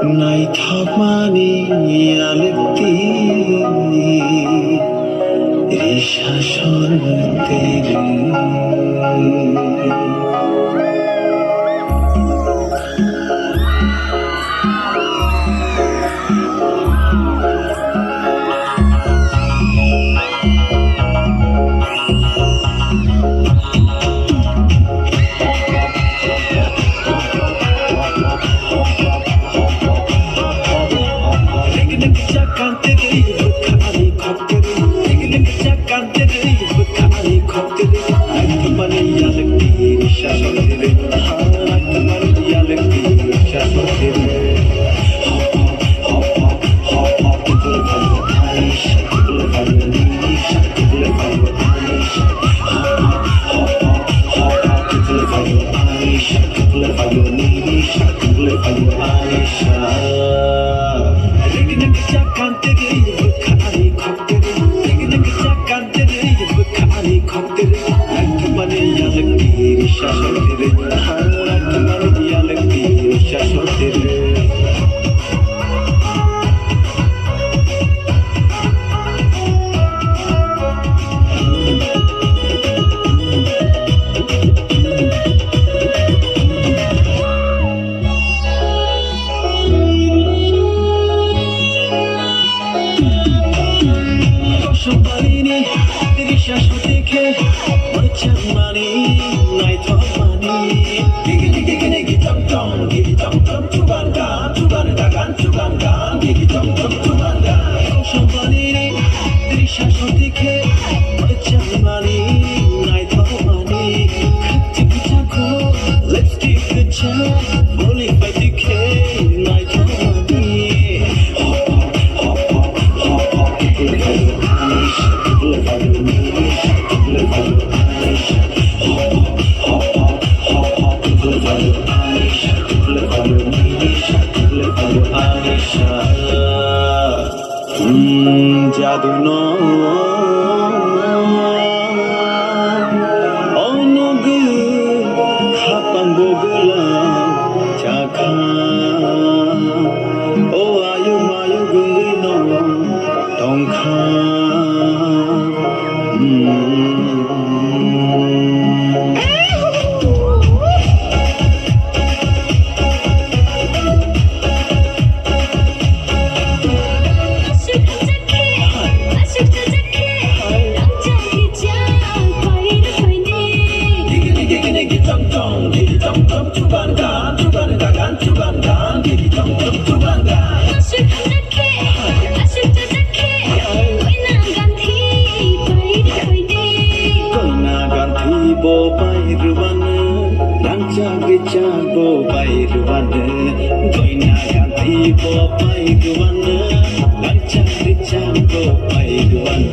나이탑만이 알렉띠 리샤션 때를 Somebody, did it just take what your money, night of money. Diggy, dum, give it dum, to banga, to banga, give it dum, to banga. Somebody, did it just take what your money, night of money. Take it, let's keep the chance, only by decay, night of money. জাদু অনুগ খাপাং বগুলা চাখা ও আয়ু মায়ু গুঙ্গি ন টংখা Bo Bairuan, Goina Ganti Bo Bairuan, Lancha Bo Bairuan.